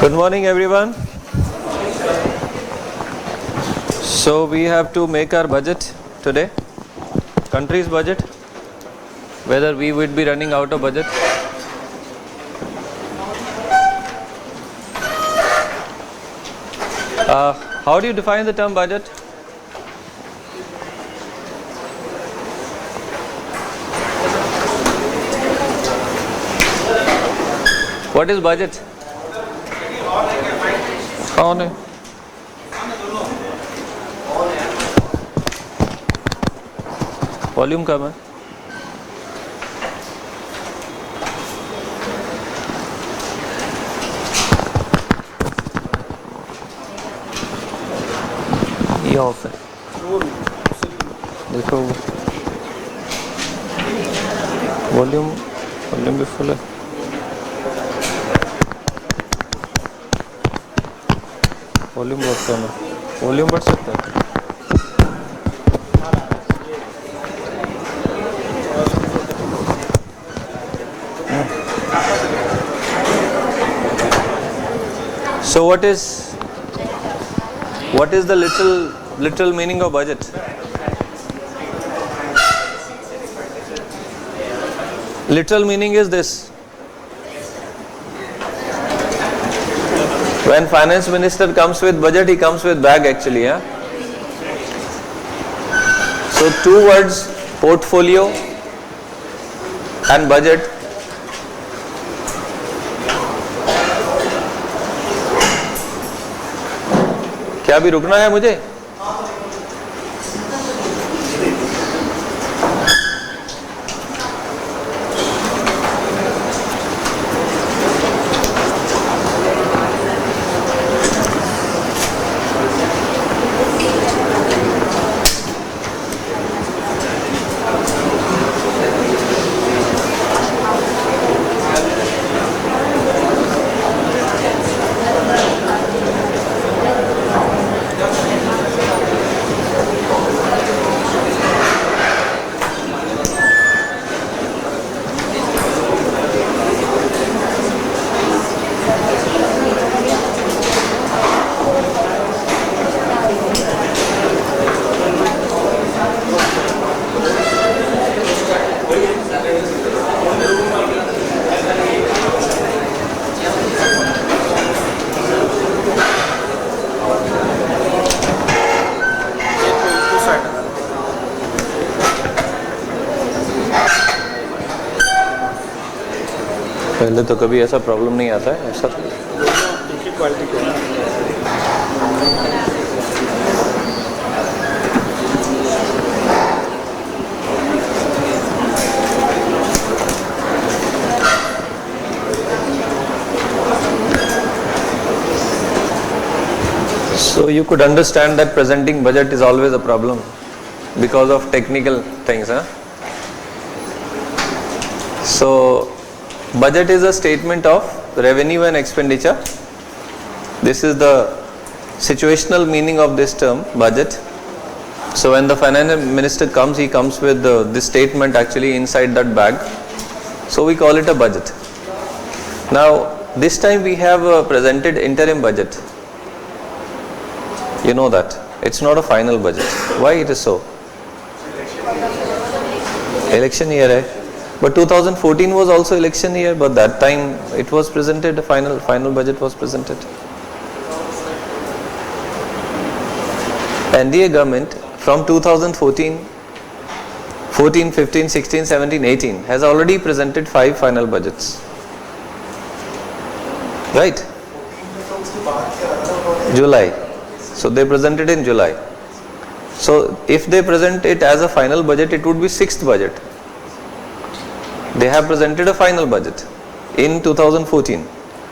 Good morning, everyone. So we have to make our budget today, country's budget, whether we would be running out of budget. How do you define the term budget? What is budget? कौन है? Volume कम है. ये of है. देखो volume भी full है. Volume बहुत कम है. वॉल्यूम बढ़ सकता है. So what is the literal meaning of budget? Literal meaning is this. When finance minister comes with budget, he comes with bag actually. So two words, portfolio and budget. क्या अभी रुकना है मुझे? पहले तो कभी ऐसा प्रॉब्लम नहीं आता है ऐसा. So you could understand that presenting budget is always a problem because of technical things. So budget is a statement of revenue and expenditure. This is the situational meaning of this term, budget. So when the finance minister comes, he comes with this statement actually inside that bag. So we call it a budget. Now this time we have presented interim budget. You know that. It's not a final budget. Why it is so? Election year hai. But 2014 was also election year, but that time it was presented, the final budget was presented. NDA government from 2014, 14, 15, 16, 17, 18 has already presented 5 final budgets. Right? July. So they presented in July. So if they present it as a final budget, it would be 6th budget. They have presented a final budget in 2014.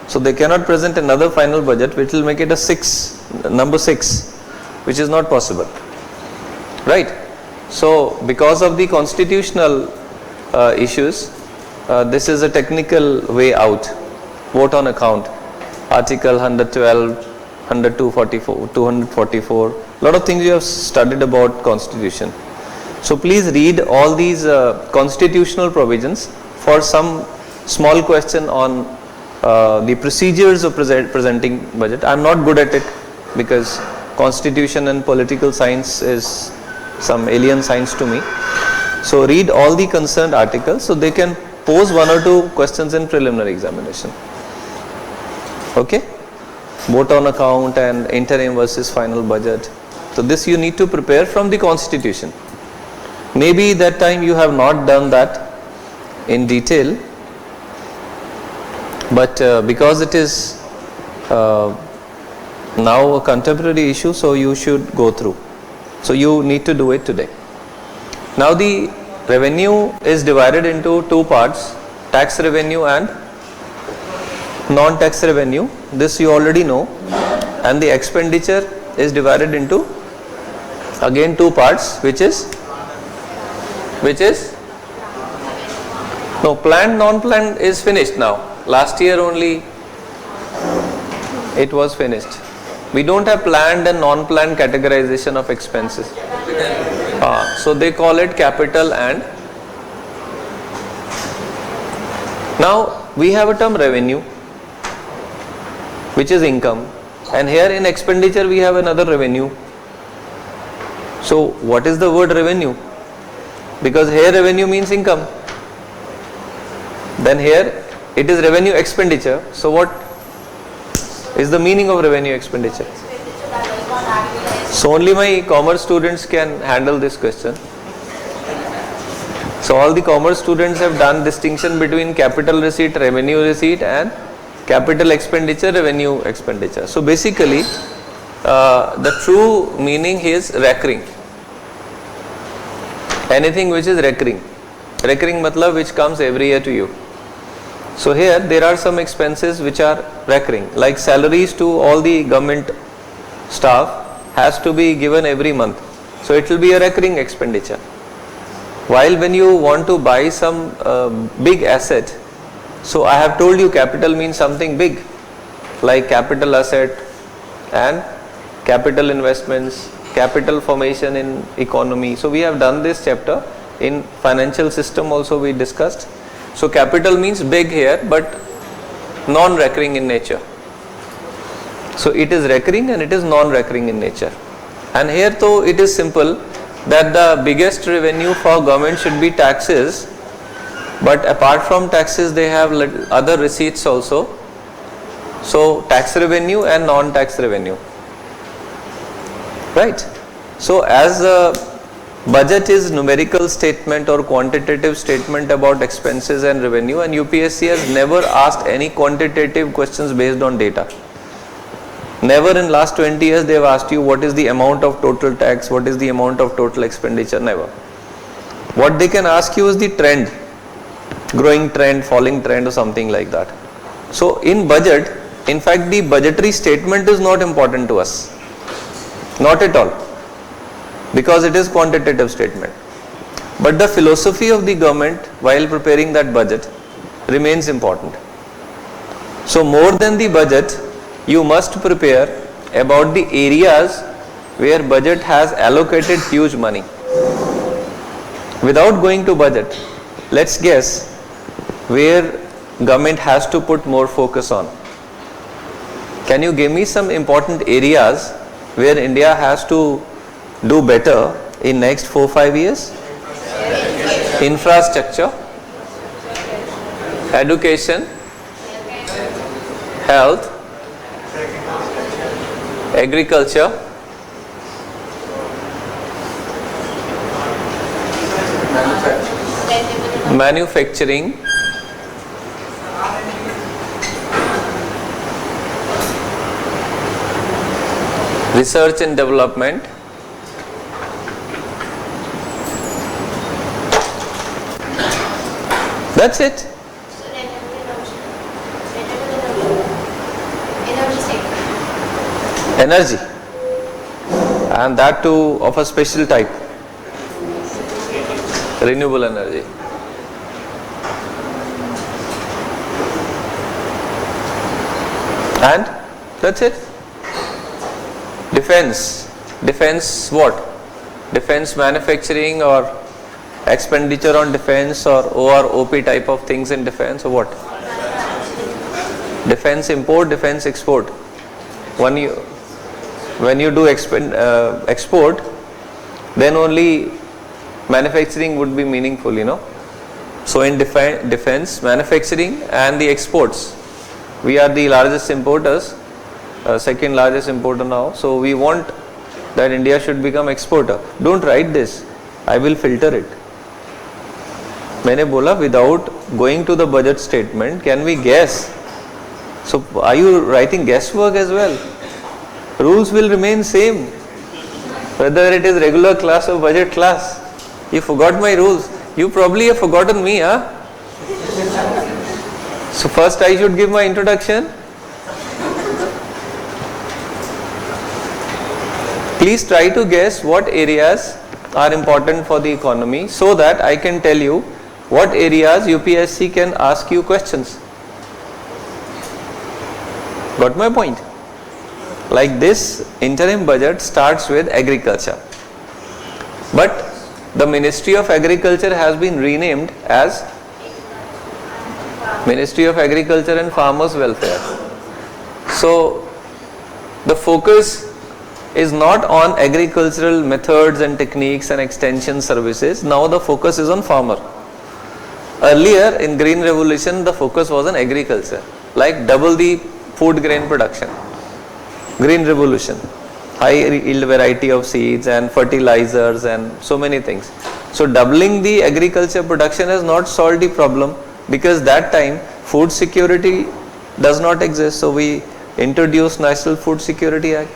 So they cannot present another final budget which will make it a number 6, which is not possible. Right? So because of the constitutional issues, this is a technical way out. Vote on account. Article 112, 102, 244. Lot of things you have studied about constitution. So please read all these constitutional provisions for some small question on the procedures of presenting budget. I'm not good at it because constitution and political science is some alien science to me. So read all the concerned articles so they can pose 1 or 2 questions in preliminary examination. Okay? Vote on account and interim versus final budget. So this you need to prepare from the constitution. Maybe that time you have not done that in detail, but because it is now a contemporary issue, so you should go through. So you need to do it today. Now the revenue is divided into 2 parts, tax revenue and non-tax revenue. This you already know. And the expenditure is divided into again 2 parts, which is no, planned, non-planned is finished now. Last year only it was finished. We don't have planned and non-planned categorization of expenses. So they call it capital. And now we have a term revenue, which is income, and here in expenditure we have another revenue. So what is the word revenue? Because here revenue means income, then here it is revenue expenditure. So what is the meaning of revenue expenditure? So only my commerce students can handle this question. So all the commerce students have done distinction between capital receipt, revenue receipt, and capital expenditure, revenue expenditure. So basically the true meaning is recurring. Anything which is recurring. Recurring matlab which comes every year to you. So here there are some expenses which are recurring, like salaries to all the government staff has to be given every month. So it will be a recurring expenditure. While when you want to buy some big asset, so I have told you capital means something big, like capital asset and capital investments, capital formation in economy. So we have done this chapter in financial system also we discussed. So capital means big here, but non-recurring in nature. So it is recurring and it is non-recurring in nature. And here though it is simple that the biggest revenue for government should be taxes, but apart from taxes they have other receipts also. So tax revenue and non-tax revenue. Right? So as a budget is numerical statement or quantitative statement about expenses and revenue, and UPSC has never asked any quantitative questions based on data. Never in last 20 years they have asked you what is the amount of total tax, what is the amount of total expenditure, never. What they can ask you is the trend, growing trend, falling trend or something like that. So in budget, in fact the budgetary statement is not important to us. Not at all. Because it is quantitative statement. But the philosophy of the government while preparing that budget remains important. So more than the budget, you must prepare about the areas where budget has allocated huge money. Without going to budget, let's guess where government has to put more focus on. Can you give me some important areas where India has to do better in next 4-5 years? Infrastructure, education, health, agriculture, manufacturing, research and development, that's it. Energy, and that too of a special type, renewable energy. And that's it. Defense what? Defense manufacturing or expenditure on defense or OP type of things in defense or what? defense import, defense export. When you do export, then only manufacturing would be meaningful, you know. So in defense, manufacturing and the exports, we are the largest importers, second largest importer now. So we want that India should become exporter. Don't write this, I will filter it. मैंने बोला without going to the budget statement, can we guess? So are you writing guesswork as well? Rules will remain same, whether it is regular class or budget class. You forgot my rules. You probably have forgotten me, huh? So first I should give my introduction. Please try to guess what areas are important for the economy so that I can tell you what areas UPSC can ask you questions. Got my point? Like this interim budget starts with agriculture. But the Ministry of Agriculture has been renamed as Ministry of Agriculture and Farmers Welfare. So the focus is not on agricultural methods and techniques and extension services. Now the focus is on farmer. Earlier in Green Revolution, the focus was on agriculture, like double the food grain production. Green Revolution, high yield variety of seeds and fertilizers and so many things. So doubling the agriculture production has not solved the problem, because that time food security does not exist. So we introduced National Food Security Act,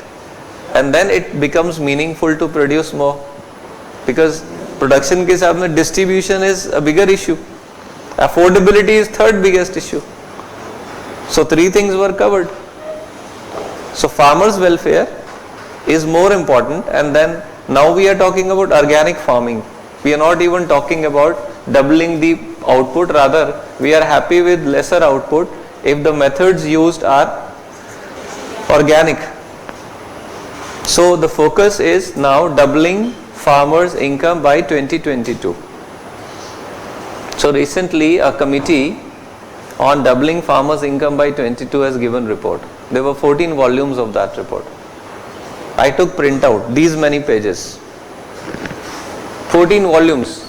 and then it becomes meaningful to produce more, because production के हिसाब में distribution is a bigger issue. Affordability is third biggest issue. So three things were covered. So farmers welfare is more important, and then now we are talking about organic farming. We are not even talking about doubling the output, rather we are happy with lesser output if the methods used are organic. So the focus is now doubling farmers' income by 2022. So recently a committee on doubling farmers' income by 22 has given report. There were 14 volumes of that report. I took printout, these many pages. 14 volumes,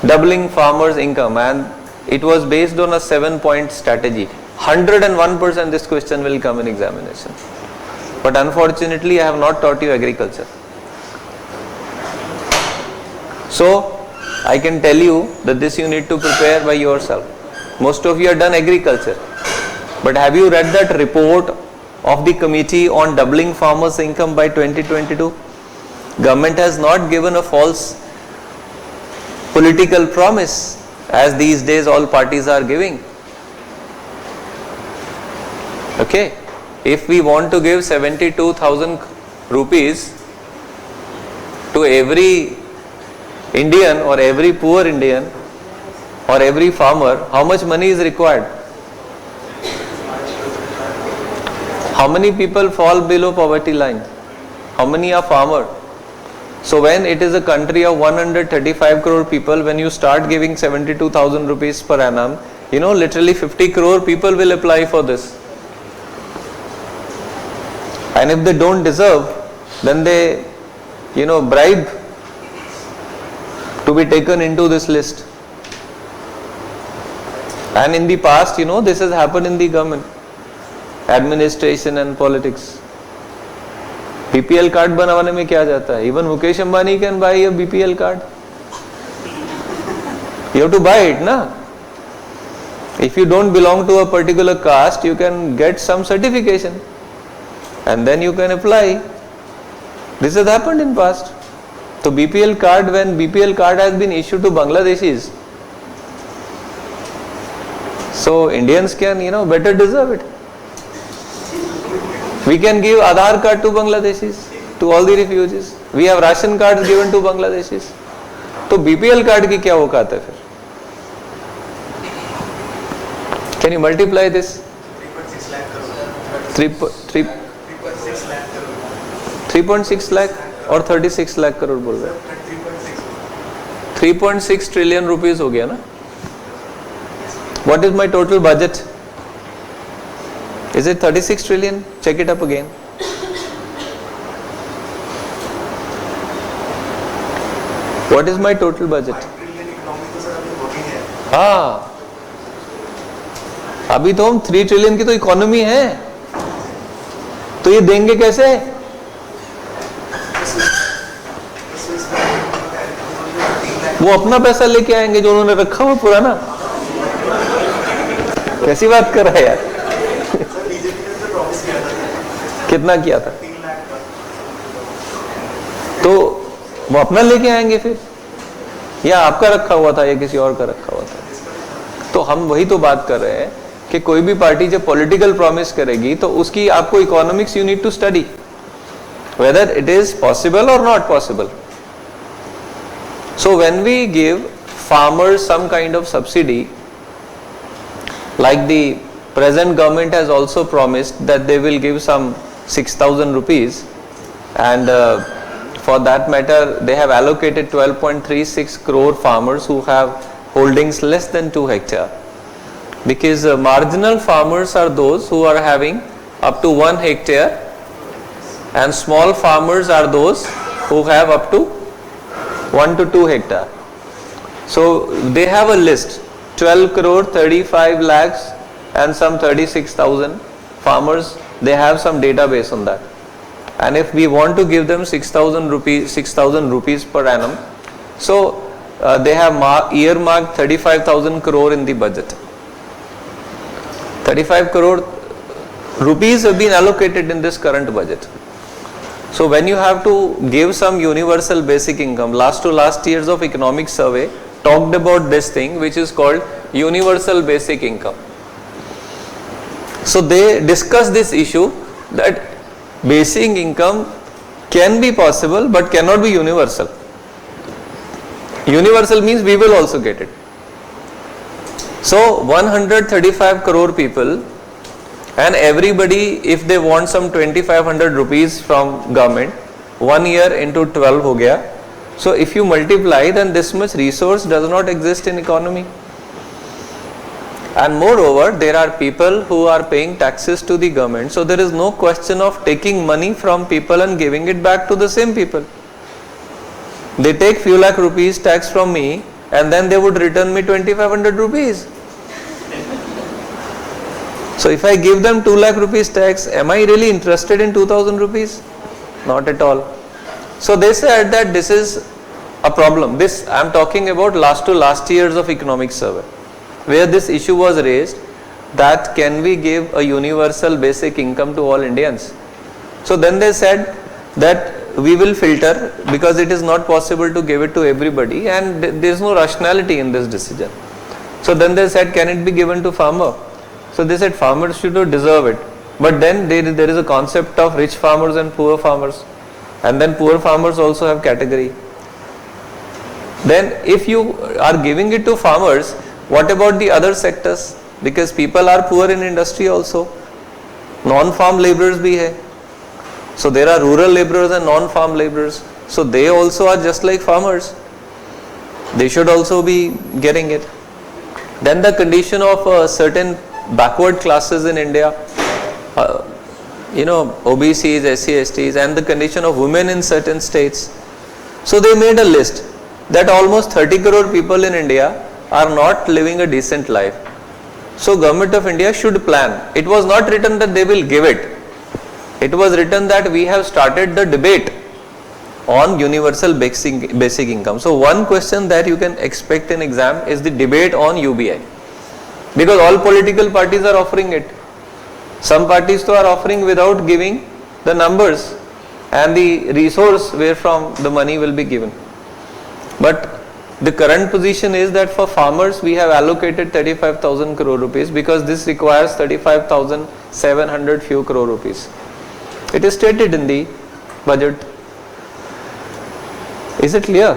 doubling farmers' income, and it was based on a 7-point strategy. 101% this question will come in examination. But unfortunately I have not taught you agriculture. So I can tell you that this you need to prepare by yourself. Most of you have done agriculture, but have you read that report of the committee on doubling farmers' income by 2022? Government has not given a false political promise, as these days all parties are giving. Okay, if we want to give 72,000 rupees to every Indian or every poor Indian or every farmer, how much money is required? How many people fall below poverty line? How many are farmer? So when it is a country of 135 crore people, when you start giving 72,000 rupees per annum, you know, literally 50 crore people will apply for this. And if they don't deserve, then they, you know, bribe to be taken into this list. And in the past, you know, this has happened in the government, administration and politics. BPL card बनवाने में क्या जाता है? Even Mukesh Ambani can buy a BPL card. You have to buy it, na? If you don't belong to a particular caste, you can get some certification, and then you can apply. This has happened in past. So BPL card, when BPL card has been issued to Bangladeshis, so Indians can, you know, better deserve it. We can give Aadhaar card to Bangladeshis, to all the refugees. We have ration cards given to Bangladeshis. तो BPL card की क्या औकात है फिर? Can you multiply this? 3.6 lakh और 36 lakh crore बोल रहे हैं. 3.6 trillion rupees हो गया ना? What is my total budget? Is it 36 trillion? Check it up again. What is my total budget? हाँ, अभी तो हम 3 ट्रिलियन की तो इकोनॉमी है, तो ये देंगे कैसे? वो अपना पैसा लेके आएंगे जो उन्होंने रखा हुआ पुराना। कैसी बात कर रहा है यार? कितना किया था? तो वो अपना लेके आएंगे फिर, या आपका रखा हुआ था या किसी और का रखा हुआ था? तो हम वही तो बात कर रहे हैं कि कोई भी पार्टी जब पॉलिटिकल प्रॉमिस करेगी तो उसकी आपको economics you need to study whether it is possible or not possible. So when we give farmers some kind of subsidy, like the present government has also promised that they will give some 6,000 rupees, and for that matter they have allocated 12.36 crore farmers who have holdings less than 2 hectare, because marginal farmers are those who are having up to 1 hectare, and small farmers are those who have up to 1 to 2 hectare. So they have a list, 12 crore 35 lakhs and some 36,000 farmers, they have some database on that, and if we want to give them 6,000 rupees per annum, so they have earmarked 35,000 crore in the budget. 35 crore rupees have been allocated in this current budget. So when you have to give some universal basic income, last years of economic survey talked about this thing which is called universal basic income. So they discuss this issue that basic income can be possible but cannot be universal. Universal means we will also get it. So 135 crore people, and everybody, if they want some 2,500 rupees from government, 1 year into 12 ho gaya. So if you multiply, then this much resource does not exist in economy. And moreover, there are people who are paying taxes to the government, so there is no question of taking money from people and giving it back to the same people. They take few lakh rupees tax from me and then they would return me 2,500 rupees. So if I give them 2 lakh rupees tax, am I really interested in 2,000 rupees? Not at all. So they said that this is a problem. This I am talking about last years of economic survey, where this issue was raised, that can we give a universal basic income to all Indians? So then they said that we will filter, because it is not possible to give it to everybody and there is no rationality in this decision. So then they said, can it be given to farmer? So they said farmers should deserve it, but then there is a concept of rich farmers and poor farmers, and then poor farmers also have category. Then if you are giving it to farmers, what about the other sectors? Because people are poor in industry also, non-farm laborers bhi hai. So there are rural laborers and non-farm laborers, so they also are just like farmers, they should also be getting it. Then the condition of certain backward classes in India, OBCs, SC, STs, and the condition of women in certain states. So they made a list that almost 30 crore people in India are not living a decent life. So Government of India should plan. It was not written that they will give it. It was written that we have started the debate on universal basic income. So one question that you can expect in exam is the debate on UBI. Because all political parties are offering it. Some parties too are offering without giving the numbers and the resource where from the money will be given. But the current position is that for farmers we have allocated 35,000 crore rupees, because this requires 35,700 few crore rupees. It is stated in the budget. Is it clear?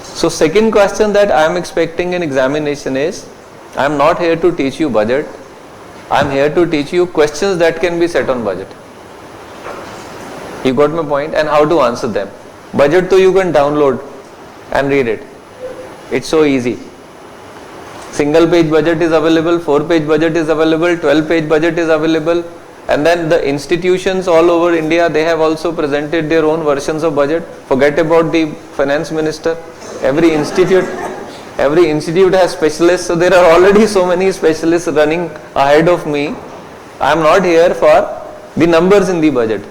So second question that I am expecting in examination is, I am not here to teach you budget, I am here to teach you questions that can be set on budget. You got my point? And how to answer them. Budget so you can download and read it. It's so easy. Single page budget is available, 4-page budget is available, 12-page budget is available, and then the institutions all over India, they have also presented their own versions of budget. Forget about the finance minister. Every institute has specialists, so there are already so many specialists running ahead of me. I am not here for the numbers in the budget.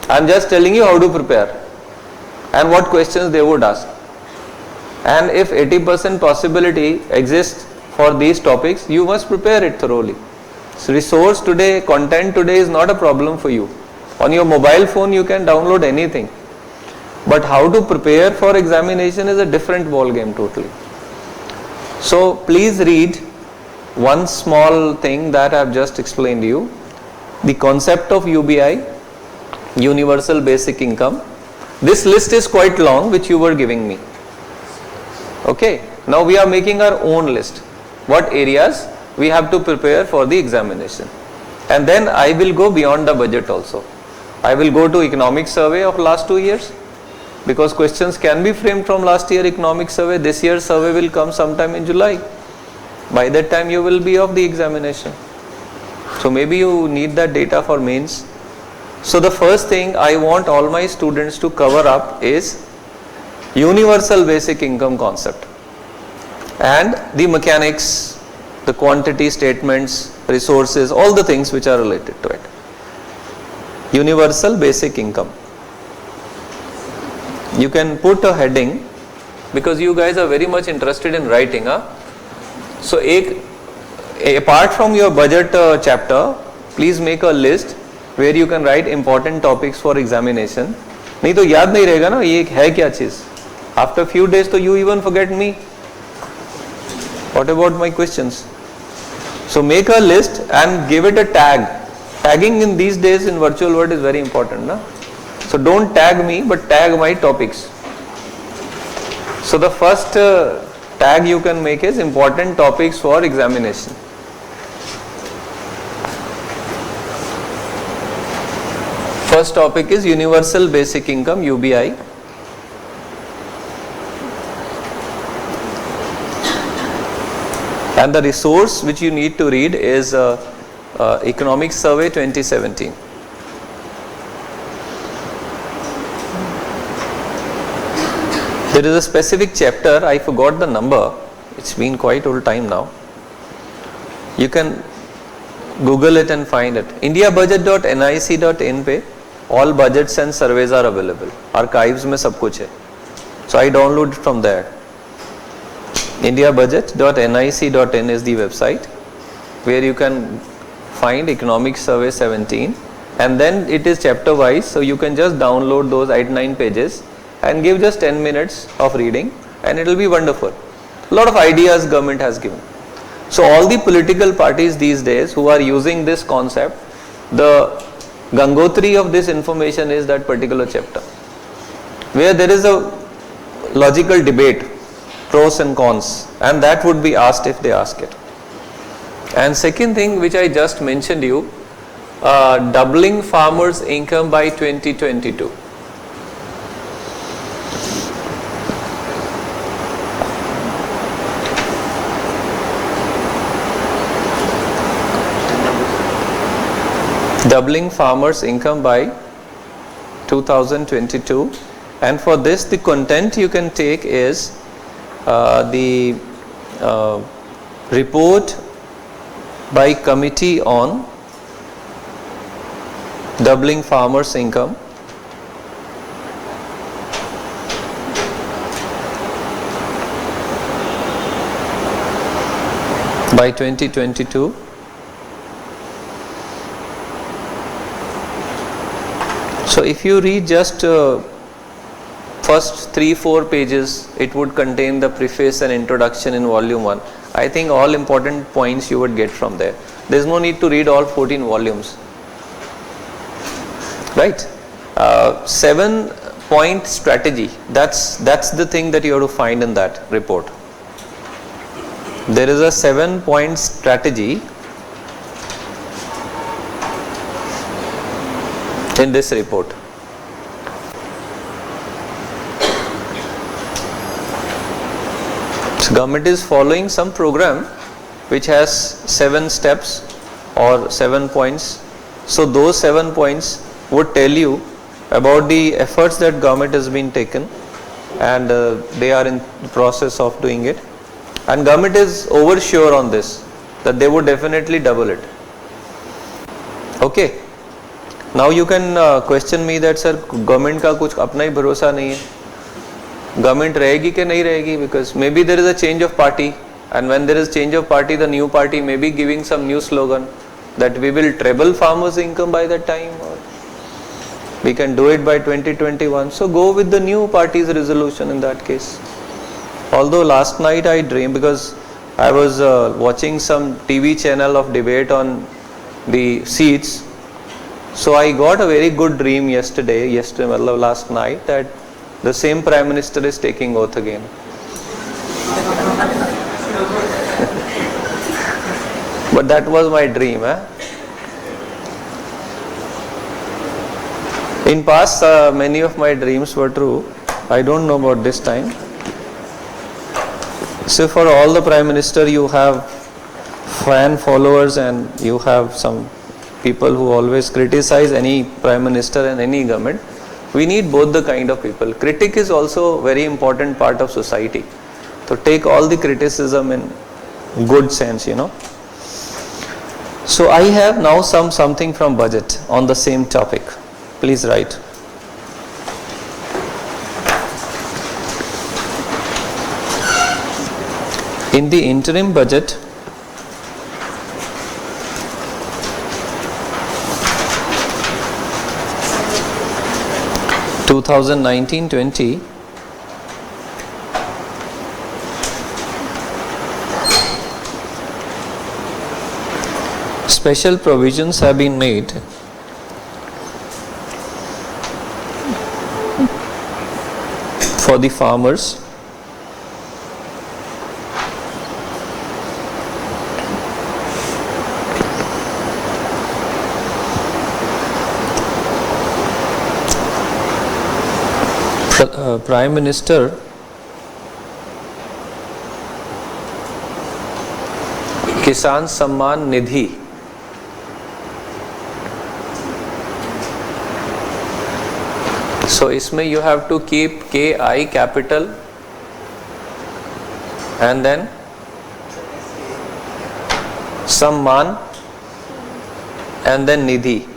I am just telling you how to prepare and what questions they would ask. And if 80% possibility exists for these topics, you must prepare it thoroughly. So resource today, content today is not a problem for you. On your mobile phone you can download anything. But how to prepare for examination is a different ball game totally. So please read one small thing that I have just explained to you. The concept of UBI, Universal Basic Income. This list is quite long which you were giving me. Okay, now we are making our own list. What areas we have to prepare for the examination. And then I will go beyond the budget also. I will go to economic survey of last 2 years, because questions can be framed from last year economic survey. This year's survey will come sometime in July. By that time you will be of the examination. So maybe you need that data for mains. So the first thing I want all my students to cover up is universal basic income concept and the mechanics, the quantity statements, resources, all the things which are related to it. Universal basic income. You can put a heading, because you guys are very much interested in writing. So apart from your budget chapter, please make a list where you can write important topics for examination. नहीं तो याद नहीं रहेगा ना ये है क्या चीज. After few days तो you even forget me. What about my questions? So make a list and give it a tag. Tagging in these days in virtual world is very important, na? So don't tag me, but tag my topics. So the first tag you can make is important topics for examination. First topic is Universal Basic Income, UBI. And the resource which you need to read is Economic Survey 2017. There is a specific chapter, I forgot the number, it's been quite old time now. You can Google it and find it. indiabudget.nic.in pe all budgets and surveys are available. Archives mein sab kuch hai. So I download it from there. indiabudget.nic.in is the website where you can find Economic Survey 17, and then it is chapter wise, so you can just download those 8-9 pages and give just 10 minutes of reading and it will be wonderful. A lot of ideas government has given. So all the political parties these days who are using this concept, the Gangotri of this information is that particular chapter, where there is a logical debate, pros and cons, and that would be asked if they ask it. And second thing which I just mentioned you, doubling farmers' income by 2022. Doubling farmers' income by 2022, and for this the content you can take is the report by committee on doubling farmers' income, by 2022. So if you read just first 3-4 pages, it would contain the preface and introduction in volume 1. I think all important points you would get from there. There is no need to read all 14 volumes. Right? 7-point strategy. That's the thing that you have to find in that report. There is a 7-point strategy in this report. So government is following some program which has 7 steps or 7 points. So those 7 points would tell you about the efforts that government has been taken, and they are in the process of doing it, and government is oversure on this that they would definitely double it. Okay, now you can question me that sir, government का कुछ अपना ही भरोसा नहीं है, government रहेगी कि नहीं रहेगी, because maybe there is a change of party, and when there is change of party, the new party may be giving some new slogan that we will treble farmers income by that time, or we can do it by 2021. So go with the new party's resolution in that case. Although last night I dreamed, because I was watching some TV channel of debate on the seats, so I got a very good dream yesterday, last night, that the same Prime Minister is taking oath again. But that was my dream. In past, many of my dreams were true. I don't know about this time. So for all the Prime Minister, you have fan followers, and you have some people who always criticize any Prime Minister and any government. We need both the kind of people. Critic is also a very important part of society. So take all the criticism in good sense, you know. So I have now something from budget on the same topic. Please write. In the interim budget, (2019-20), special provisions have been made for the farmers Prime Minister Kisan Samman Nidhi. So इसमें you have to keep KI capital and then Samman and then Nidhi.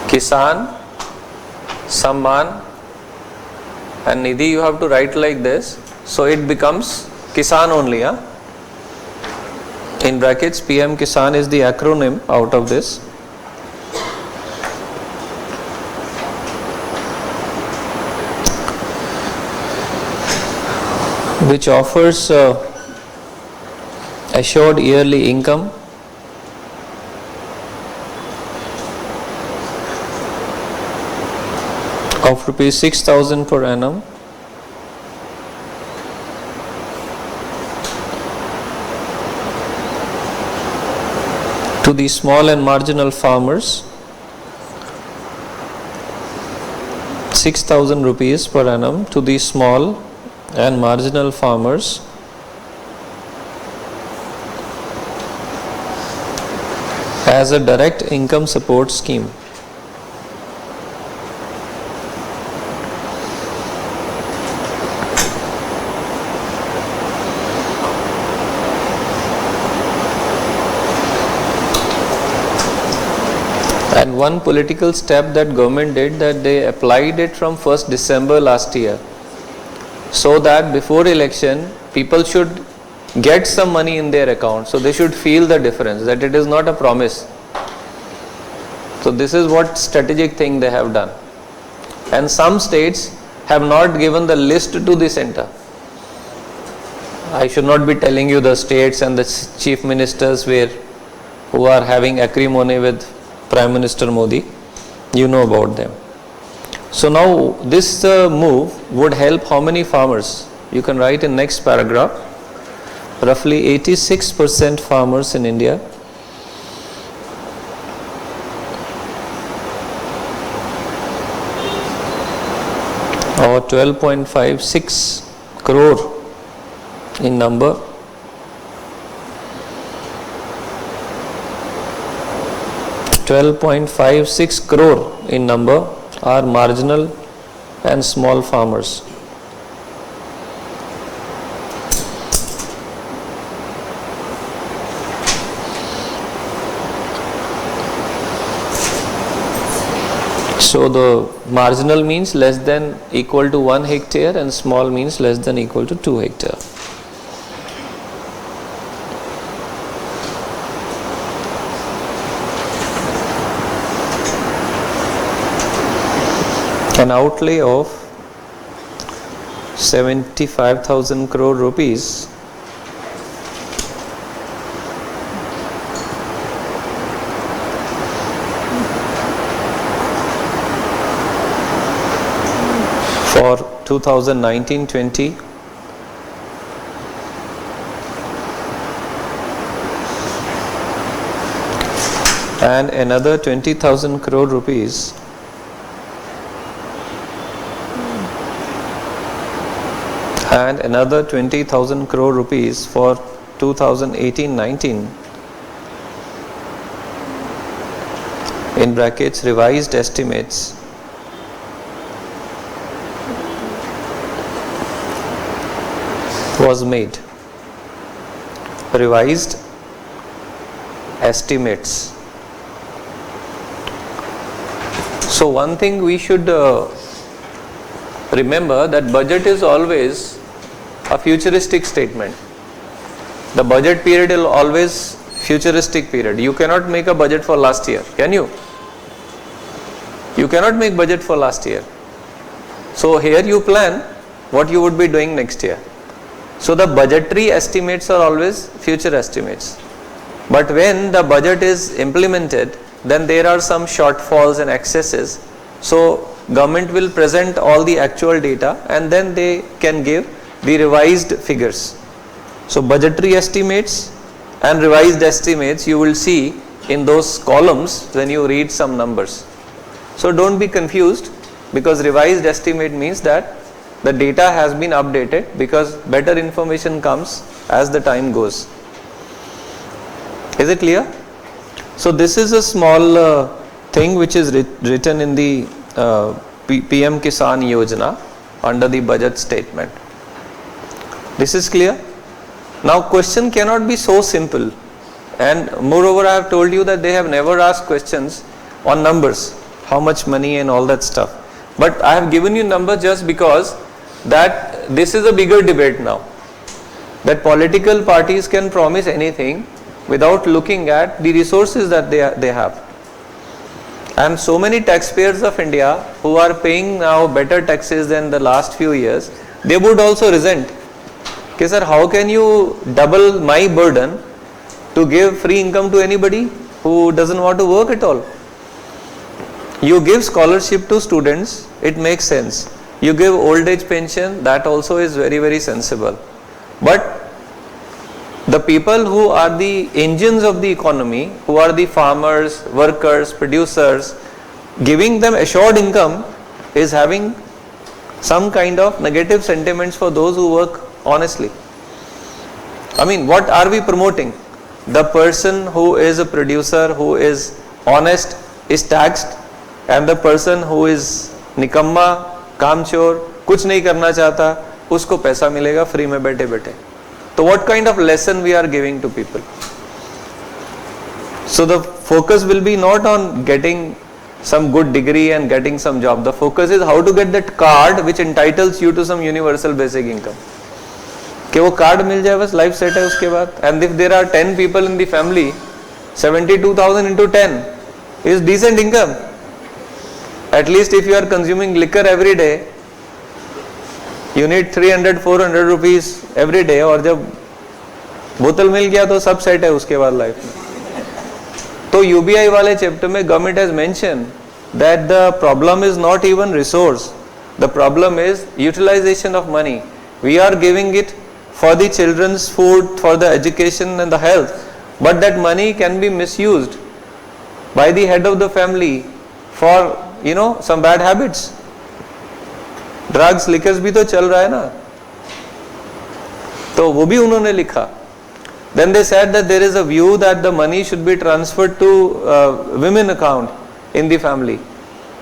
Kisan, Samman and Nidhi you have to write like this. So it becomes Kisan only. In brackets, PM Kisan is the acronym out of this. Which offers assured yearly income of rupees 6,000 per annum to the small and marginal farmers, 6,000 rupees per annum to the small and marginal farmers as a direct income support scheme. And one political step that government did, that they applied it from 1st December last year, so that before election people should get some money in their account, so they should feel the difference, that it is not a promise. So this is what strategic thing they have done. And some states have not given the list to the center. I should not be telling you the states and the chief ministers who are having acrimony with Prime Minister Modi. You know about them. So now this move would help how many farmers? You can write in next paragraph. Roughly 86% farmers in India or 12.56 crore in number. $12.56 crore in number are marginal and small farmers. So the marginal means less than equal to 1 hectare and small means less than equal to 2 hectare. An outlay of 75,000 crore rupees for 2019-20 and another 20,000 crore rupees and another 20,000 crore rupees for 2018-19 in brackets revised estimates was made. Revised estimates. So one thing we should remember, that budget is always a futuristic statement. The budget period is always futuristic period. You cannot make a budget for last year, can you? You cannot make budget for last year. So here you plan what you would be doing next year. So the budgetary estimates are always future estimates. But when the budget is implemented, then there are some shortfalls and excesses. So government will present all the actual data and then they can give the revised figures. So budgetary estimates and revised estimates you will see in those columns when you read some numbers. So don't be confused, because revised estimate means that the data has been updated, because better information comes as the time goes. Is it clear? So this is a small thing which is written in the PM Kisan Yojana under the budget statement. This is clear? Now question cannot be so simple, and moreover I have told you that they have never asked questions on numbers, how much money and all that stuff. But I have given you numbers just because that this is a bigger debate now, that political parties can promise anything without looking at the resources that they have. And so many taxpayers of India who are paying now better taxes than the last few years, they would also resent. Okay, sir, how can you double my burden to give free income to anybody who doesn't want to work at all? You give scholarship to students, it makes sense. You give old age pension, that also is very, very sensible. But the people who are the engines of the economy, who are the farmers, workers, producers, giving them assured income is having some kind of negative sentiments for those who work honestly. I mean, what are we promoting? The person who is a producer, who is honest, is taxed, and the person who is निकम्मा, कामचोर, कुछ नहीं करना चाहता, उसको पैसा मिलेगा free में बैठे बैठे. So what kind of lesson we are giving to people? So the focus will be not on getting some good degree and getting some job. The focus is how to get that card which entitles you to some universal basic income. कि वो card मिल जाए बस, life set है उसके बाद. And if there are 10 people in the family, 72,000 into 10 is decent income. At least if you are consuming liquor every day, you need 300-400 rupees every day, और जब बोतल मिल गया तो सब सेट है उसके बाद लाइफ में. तो UBI वाले चैप्टर में government has mention that the problem is not even resource, the problem is utilization of money. We are giving it for the children's food, for the education and the health, but that money can be misused by the head of the family for some bad habits. Drugs liquors भी तो चल रहा है ना, तो वो भी उन्होंने लिखा. Then they said that there is a view that the money should be transferred to women account in the family,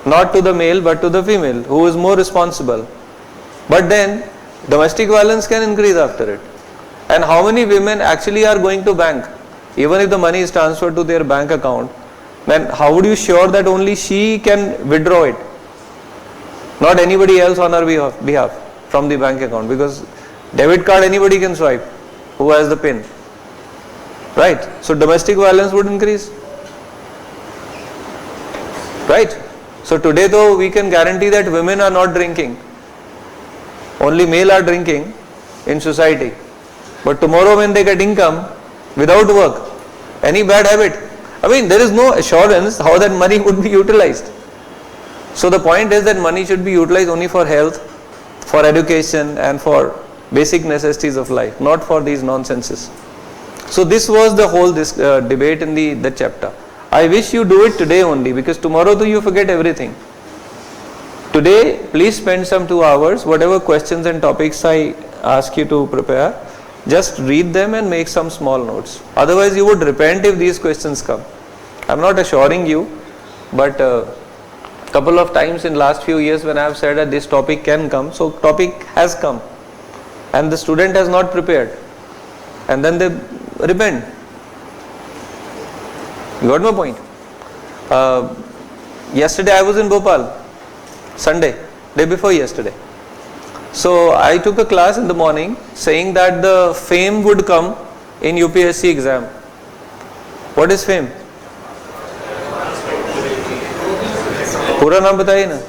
not to the male but to the female who is more responsible. But then domestic violence can increase after it. And how many women actually are going to bank? Even if the money is transferred to their bank account, then how would you sure that only she can withdraw it, not anybody else on her behalf from the bank account? Because debit card anybody can swipe who has the pin, right? So domestic violence would increase, right? So today though we can guarantee that women are not drinking, only male are drinking in society. But tomorrow when they get income without work, any bad habit, I mean there is no assurance how that money would be utilized. So the point is that money should be utilized only for health, for education and for basic necessities of life, not for these nonsenses. So this was the whole debate in the chapter. I wish you do it today only, because tomorrow though you forget everything. Today please spend some 2 hours, whatever questions and topics I ask you to prepare, just read them and make some small notes. Otherwise you would repent if these questions come. I am not assuring you, but couple of times in last few years when I have said that this topic can come, so topic has come and the student has not prepared and then they repent. You got my point? Yesterday I was in Bhopal, Sunday, day before yesterday. So I took a class in the morning saying that the FAME would come in UPSC exam. What is FAME? पूरा नाम बताइए ना.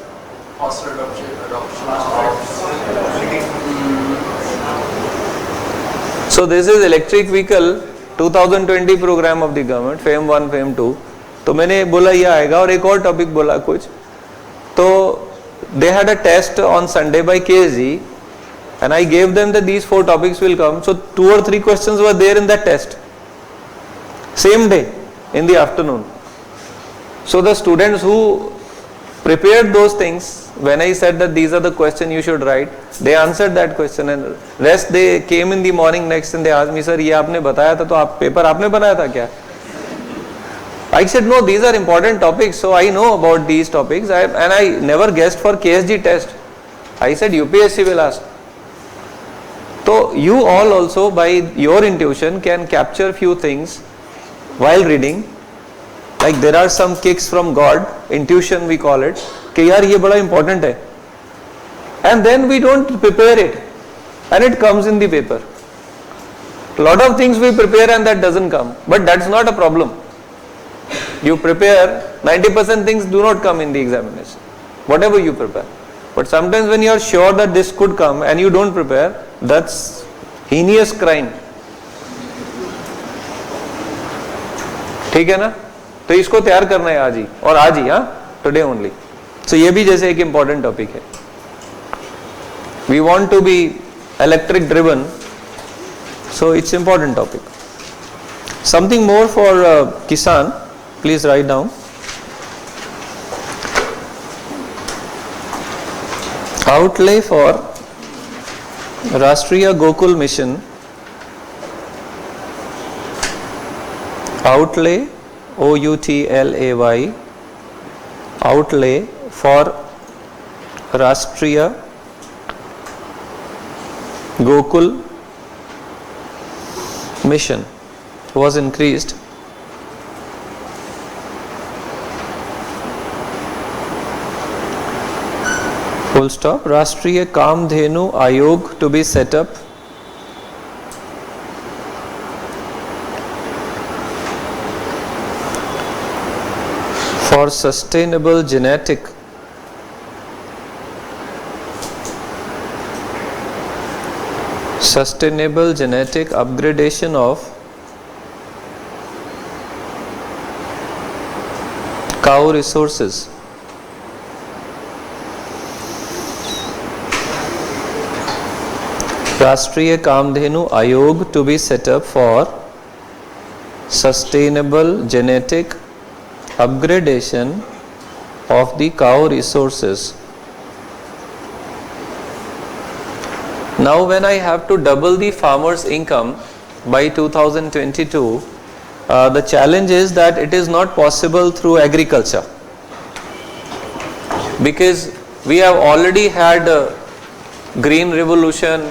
So this is electric vehicle 2020 program of the government, FAME 1, FAME 2. तो मैंने बोला ये आएगा और एक और टॉपिक बोला कुछ. तो they had a test on Sunday by KSG and I gave them that these 4 topics will come. So 2 or 3 questions were there in that test. Same day in the afternoon. So the students who prepared those things, when I said that these are the questions you should write, they answered that question and rest they came in the morning next and they asked me, sir ये आपने बताया था तो आप paper आपने बनाया था क्या? I said no, these are important topics, so I know about these topics and I never guessed for KSG test. I said UPSC will ask. So you all also by your intuition can capture few things while reading. Like there are some kicks from God, intuition we call it, कि यार ये बड़ा important है. And then we don't prepare it and it comes in the paper. A lot of things we prepare and that doesn't come, but that's not a problem. You prepare, 90% things do not come in the examination, whatever you prepare. But sometimes when you are sure that this could come and you don't prepare, that's heinous crime. ठीक है ना? तो इसको तैयार करना है आज ही और आज ही, हाँ, टुडे ओनली. सो ये भी जैसे एक इम्पॉर्टेंट टॉपिक है. We want to be electric driven, so it's important topic. Something more for किसान, please write down. outlay for Rashtriya Gokul Mission, outlay OUTLAY, outlay for Rashtriya Gokul Mission was increased full stop. Rashtriya Kamdhenu Ayog to be set up for sustainable genetic upgradation of cow resources. Rashtriya Kamdhenu Ayog to be set up for sustainable genetic upgradation of the cow resources. Now when I have to double the farmer's income by 2022, the challenge is that it is not possible through agriculture, because we have already had green revolution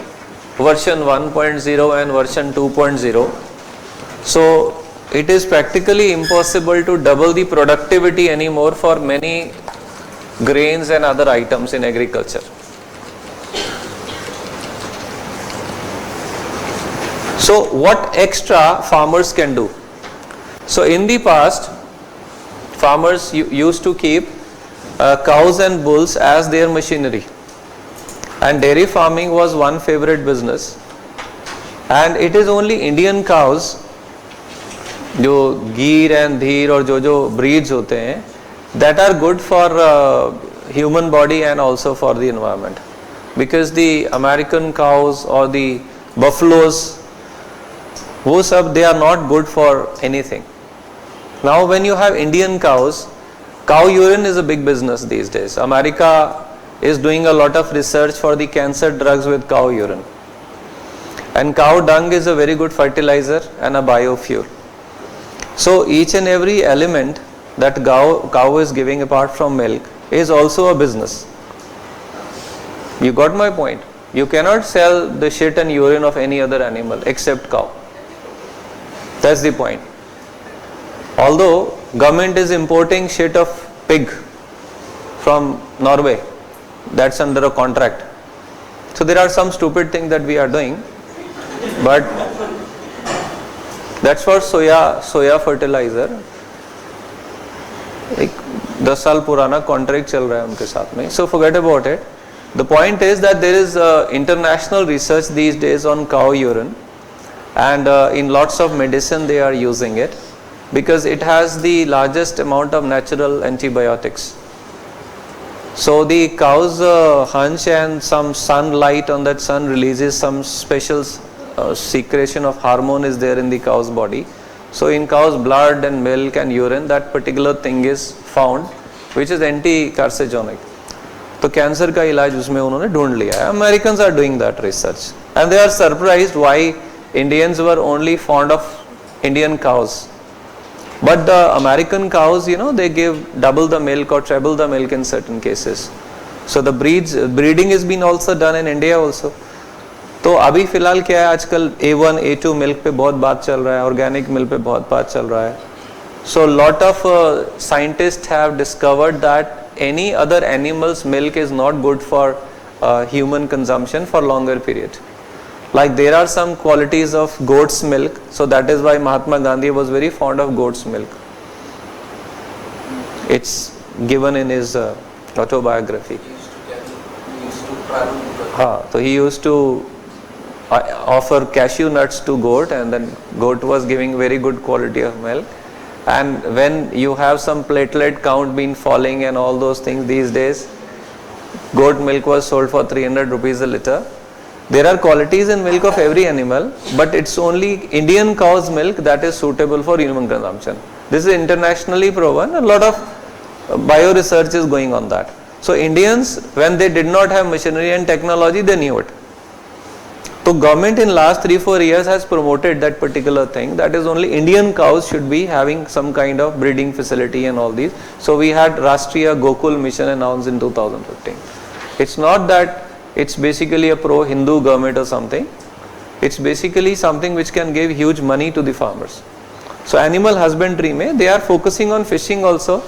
version 1.0 and version 2.0. So it is practically impossible to double the productivity anymore for many grains and other items in agriculture. So what extra farmers can do? So in the past, farmers used to keep cows and bulls as their machinery, and dairy farming was one favorite business, and it is only Indian cows, जो Gir and धीर और जो breeds होते हैं, that are good for human body and also for the environment, because the American cows or the buffaloes, वो सब, they are not good for anything. Now when you have Indian cows, cow urine is a big business these days. America is doing a lot of research for the cancer drugs with cow urine, and cow dung is a very good fertilizer and a biofuel. So each and every element that cow is giving apart from milk is also a business. You got my point? You cannot sell the shit and urine of any other animal except cow. That's the point. Although government is importing shit of pig from Norway, that's under a contract. So there are some stupid things that we are doing, but that's for soya fertilizer. एक 10 साल पुराना contract चल रहा है उनके साथ में. So forget about it. The point is that there is international research these days on cow urine, and in lots of medicine they are using it, because it has the largest amount of natural antibiotics. So the cow's hunch and some sunlight on that sun releases some special secretion of hormone is there in the cow's body. So in cow's blood and milk and urine, that particular thing is found, which is anti-carcinogenic. तो cancer का इलाज उसमें उन्होंने ढूंढ लिया है. Americans are doing that research, and they are surprised why Indians were only fond of Indian cows. But the American cows, they give double the milk or treble the milk in certain cases. So the breeding has been also done in India also. तो अभी फिलहाल क्या है, आजकल A1, A2 milk पे बहुत बात चल रहा है, ऑर्गेनिक मिल्क पे बहुत बात चल रहा है. So lot of scientists have discovered that any other animal's milk is not good for human consumption for longer period. Like there are some qualities of goat's milk, so that is why Mahatma Gandhi was very fond of goat's milk. It's given in his autobiography. So he used to offer cashew nuts to goat, and then goat was giving very good quality of milk. And when you have some platelet count been falling and all those things these days, goat milk was sold for 300 rupees a liter. There are qualities in milk of every animal, but it's only Indian cow's milk that is suitable for human consumption. This is internationally proven. A lot of bio research is going on that. So Indians, when they did not have machinery and technology, they knew it. So government in last 3-4 years has promoted that particular thing, that is only Indian cows should be having some kind of breeding facility and all these. So we had Rashtriya Gokul mission announced in 2015. It's not that it's basically a pro-Hindu government or something. It's basically something which can give huge money to the farmers. So animal husbandry mein, they are focusing on fishing also.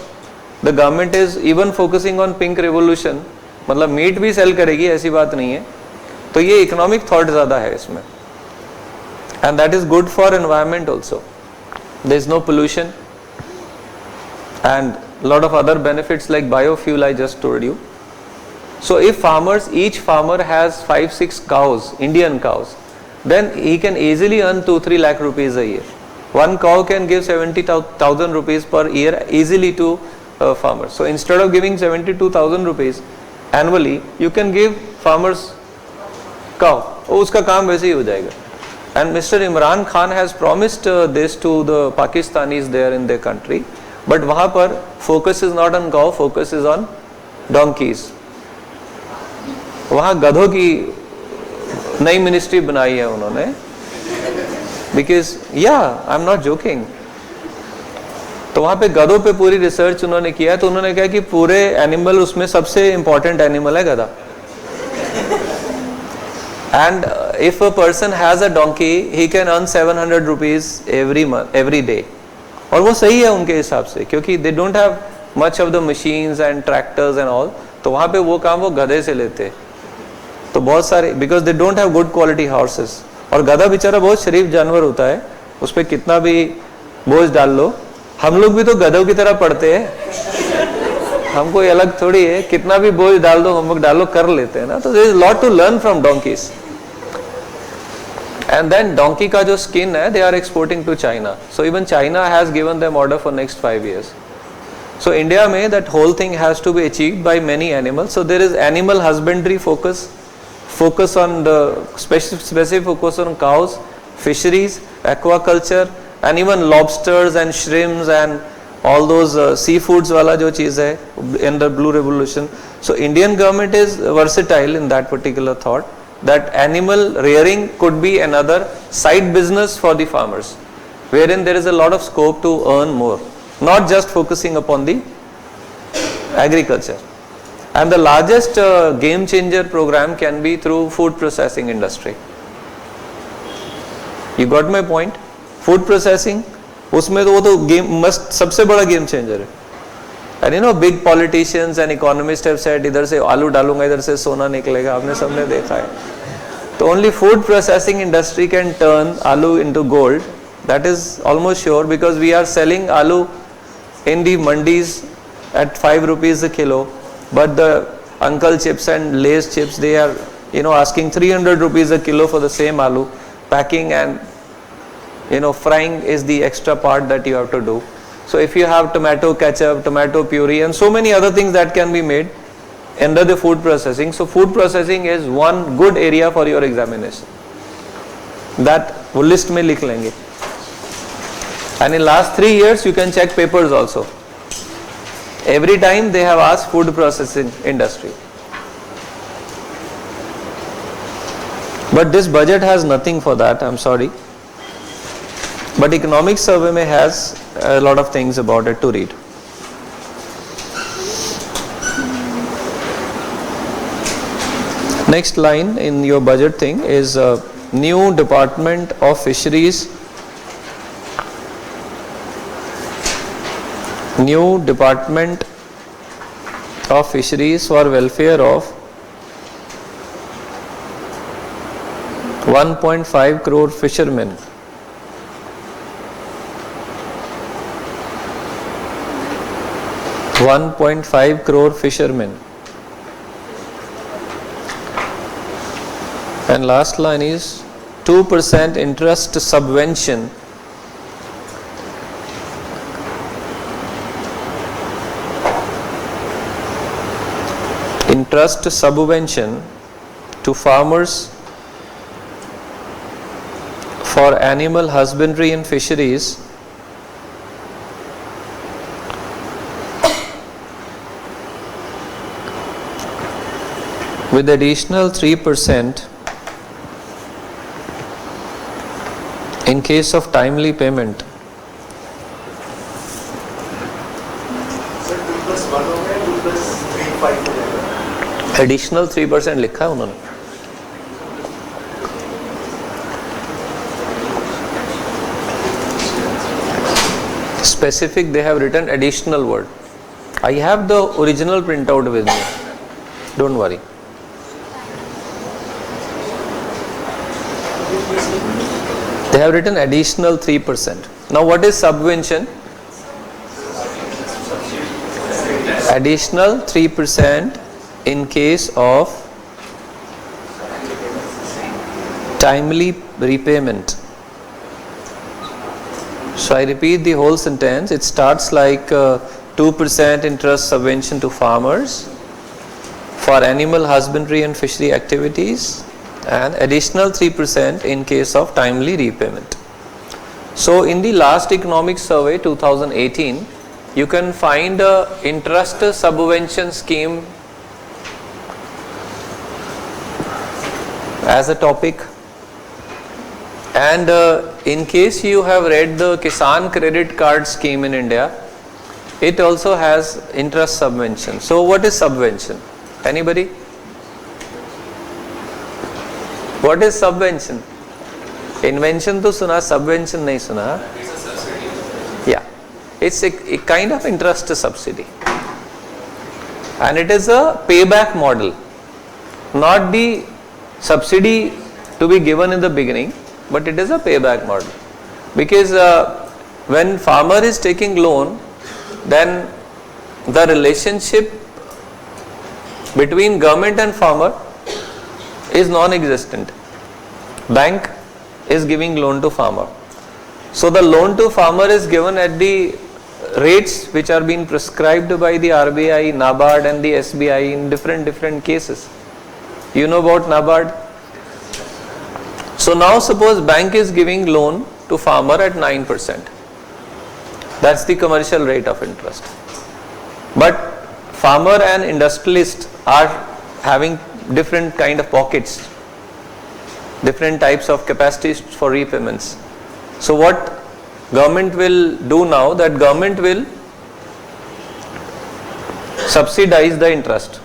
The government is even focusing on pink revolution. मतलब meet भी cell करेगी, ऐसी बात नहीं है. तो ये economic thought ज़्यादा है इसमें. And that is good for environment also. There is no pollution and lot of other benefits like biofuel I just told you. So if each farmer has 5-6 cows, Indian cows, then he can easily earn 2-3 lakh rupees a year. One cow can give 70,000 rupees per year easily to farmers. So instead of giving 72,000 rupees annually, you can give farmers cow. उसका काम वैसे ही हो जाएगा. And Mr. Imran Khan has promised this to the Pakistanis there in their country. But वहाँ पर focus is not on cow, focus is on donkeys. वहाँ गधों की नई मिनिस्ट्री बनाई है उन्होंने, because I am not joking. तो वहां पे गधों पे पूरी रिसर्च उन्होंने किया, तो उन्होंने कहा कि पूरे एनिमल उसमें सबसे इंपॉर्टेंट एनिमल है गधा। And if a person has a donkey he can earn 700 rupees every day. और वो सही है उनके हिसाब से, क्योंकि they don't have much of the machines and tractors and all, तो वहां पे वो काम वो गधे से लेते। तो बहुत सारे, because they don't have good quality horses. और गधा बेचारा बहुत शरीफ जानवर होता है, उस पर कितना भी बोझ डाल लो। हम लोग भी तो गधों की तरह पढ़ते हैं, हम कोई अलग थोड़ी है, कितना भी बोझ डाल दो, होमवर्क डालो, कर लेते हैं ना। तो there is lot to learn from donkeys. And then donkey का जो स्किन है, they are exporting to China. So even China has given them order for next 5 years. So India में that whole thing has to be achieved by many animals. So there is animal husbandry focus on the specific focus on cows, fisheries, aquaculture, and even lobsters and shrimps and all those seafoods वाला जो चीज़ है in the blue revolution. So Indian government is versatile in that particular thought that animal rearing could be another side business for the farmers, wherein there is a lot of scope to earn more, not just focusing upon the agriculture. And the largest game changer program can be through food processing industry. You got my point? Food processing, उसमें तो वो तो मस्त सबसे बड़ा game changer है। And you know big politicians and economists have said इधर से आलू डालूंगा इधर से सोना निकलेगा, आपने सबने देखा है। तो only food processing industry can turn आलू into gold. That is almost sure, because we are selling aloo in the mandis at 5 rupees a kilo, but the Uncle Chips and Lay's chips, they are asking 300 rupees a kilo for the same aloo. Packing and frying is the extra part that you have to do. So if you have tomato ketchup, tomato puree and so many other things that can be made under the food processing. So food processing is one good area for your examination. That वो list में लिख लेंगे. And in last 3 years you can check papers also. Every time they have asked food processing industry. But this budget has nothing for that, I'm sorry. But economic survey में has a lot of things about it to read. Next line in your budget thing is new Department of Fisheries. New Department of Fisheries for welfare of 1.5 crore fishermen. $1.5 crore fishermen. And last line is 2% interest subvention to farmers for animal husbandry and fisheries with additional 3% in case of timely payment. Additional 3% लिखा है उन्होंने. Specific they have written additional word. I have the original printout with me. Don't worry. They have written additional 3%. Now what is subvention? Additional 3% in case of timely repayment. So I repeat the whole sentence. It starts like 2% interest subvention to farmers for animal husbandry and fishery activities, and additional 3% in case of timely repayment. So in the last economic survey 2018, you can find a interest subvention scheme as a topic. And in case you have read the Kisan credit card scheme in India, it also has interest subvention. So what is subvention? Anybody? What is subvention? Invention to suna, subvention nahi suna. It's a subsidy. Yeah, it's a kind of interest subsidy, and it is a payback model, not the subsidy to be given in the beginning, but it is a payback model. Because when farmer is taking loan, then the relationship between government and farmer is non-existent. Bank is giving loan to farmer. So the loan to farmer is given at the rates which are being prescribed by the RBI, NABARD and the SBI in different cases. You know about NABARD? So now suppose bank is giving loan to farmer at 9%. That's the commercial rate of interest. But farmer and industrialist are having different kind of pockets, different types of capacities for repayments. So what government will do now, that government will subsidize the interest,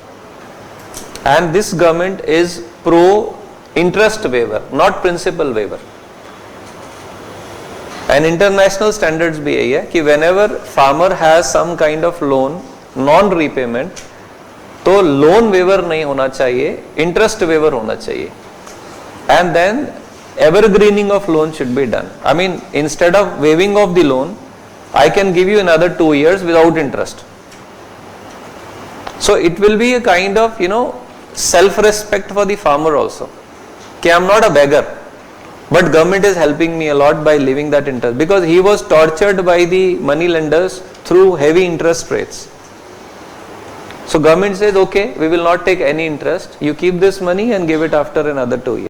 and this government is pro interest waiver, not principal waiver. And international standards भी यही है कि whenever farmer has some kind of loan non repayment, तो loan waiver नहीं होना चाहिए, interest waiver होना चाहिए, and then evergreening of loan should be done. I mean, instead of waiving of the loan, I can give you another 2 years without interest. So it will be a kind of, self-respect for the farmer also. कि I am not a beggar, but government is helping me a lot by leaving that interest, because he was tortured by the money lenders through heavy interest rates. So government says, okay, we will not take any interest. You keep this money and give it after another 2 years.